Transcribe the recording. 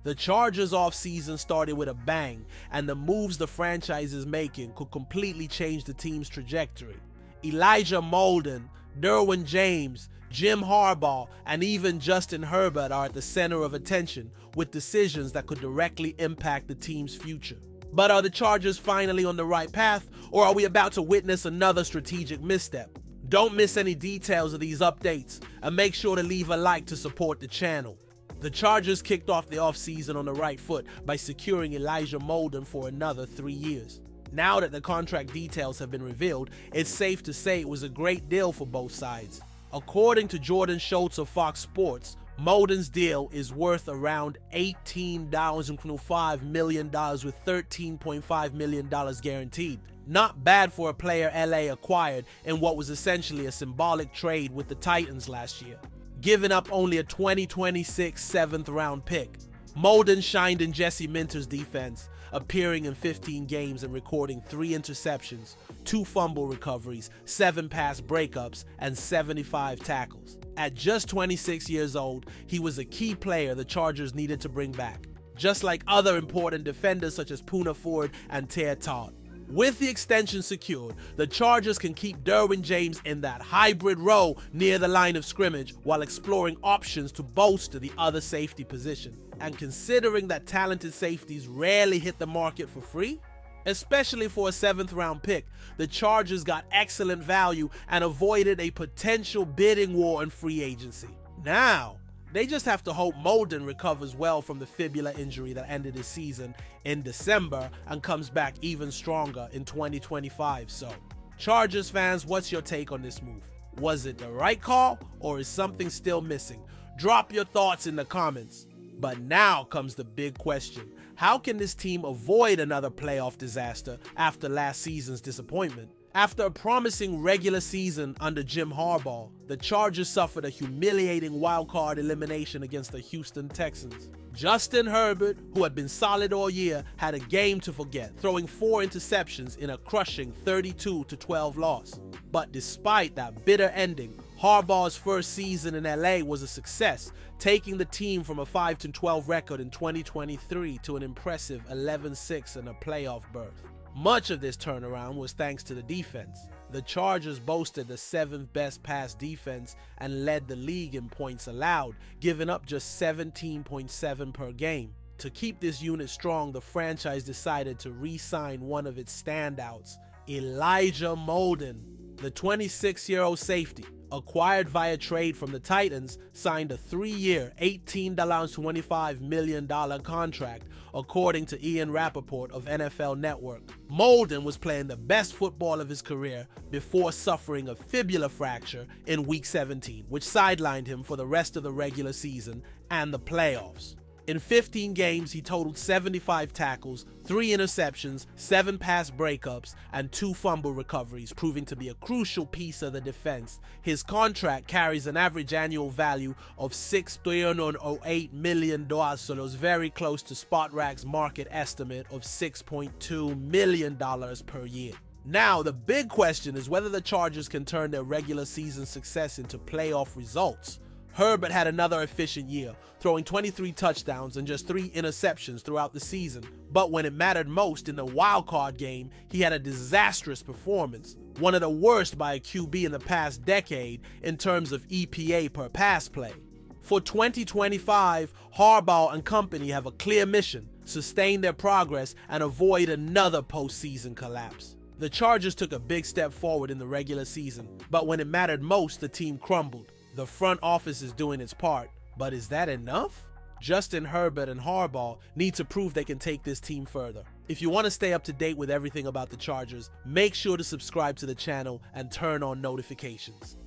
The Chargers offseason started with a bang, and the moves the franchise is making could completely change the team's trajectory. Elijah Molden, Derwin James, Jim Harbaugh, and even Justin Herbert are at the center of attention, with decisions that could directly impact the team's future. But are the Chargers finally on the right path, or are we about to witness another strategic misstep? Don't miss any details of these updates, and make sure to leave a like to support the channel. The Chargers kicked off the offseason on the right foot by securing Elijah Molden for another 3 years. Now that the contract details have been revealed, it's safe to say it was a great deal for both sides. According to Jordan Schultz of Fox Sports, Molden's deal is worth around $18.5 million with $13.5 million guaranteed. Not bad for a player LA acquired in what was essentially a symbolic trade with the Titans last year, giving up only a 2026 7th-round pick. Molden shined in Jesse Minter's defense, appearing in 15 games and recording 3 interceptions, 2 fumble recoveries, 7 pass breakups, and 75 tackles. At just 26 years old, he was a key player the Chargers needed to bring back, just like other important defenders such as Poona Ford and Tear Todd. With the extension secured, the Chargers can keep Derwin James in that hybrid role near the line of scrimmage while exploring options to bolster the other safety position. And considering that talented safeties rarely hit the market for free, especially for a 7th-round pick, the Chargers got excellent value and avoided a potential bidding war in free agency. Now, they just have to hope Molden recovers well from the fibula injury that ended his season in December and comes back even stronger in 2025. So, Chargers fans, what's your take on this move? Was it the right call, or is something still missing? Drop your thoughts in the comments. But now comes the big question. How can this team avoid another playoff disaster after last season's disappointment? After a promising regular season under Jim Harbaugh, the Chargers suffered a humiliating wildcard elimination against the Houston Texans. Justin Herbert, who had been solid all year, had a game to forget, throwing 4 interceptions in a crushing 32-12 loss. But despite that bitter ending, Harbaugh's first season in LA was a success, taking the team from a 5-12 record in 2023 to an impressive 11-6 and a playoff berth. Much of this turnaround was thanks to the defense. The Chargers boasted the 7th best pass defense and led the league in points allowed, giving up just 17.7 per game. To keep this unit strong, the franchise decided to re-sign one of its standouts, Elijah Molden. The 26-year-old safety, acquired via trade from the Titans, signed a 3-year, $18.25 million contract, according to Ian Rappaport of NFL Network. Molden was playing the best football of his career before suffering a fibula fracture in Week 17, which sidelined him for the rest of the regular season and the playoffs. In 15 games, he totaled 75 tackles, 3 interceptions, 7 pass breakups, and 2 fumble recoveries, proving to be a crucial piece of the defense. His contract carries an average annual value of $6.08 million, so it was very close to Spotrac's market estimate of $6.2 million per year. Now, the big question is whether the Chargers can turn their regular season success into playoff results. Herbert had another efficient year, throwing 23 touchdowns and just 3 interceptions throughout the season. But when it mattered most in the wildcard game, he had a disastrous performance, one of the worst by a QB in the past decade in terms of EPA per pass play. For 2025, Harbaugh and company have a clear mission: sustain their progress and avoid another postseason collapse. The Chargers took a big step forward in the regular season, but when it mattered most, the team crumbled. The front office is doing its part, but is that enough? Justin Herbert and Harbaugh need to prove they can take this team further. If you want to stay up to date with everything about the Chargers, make sure to subscribe to the channel and turn on notifications.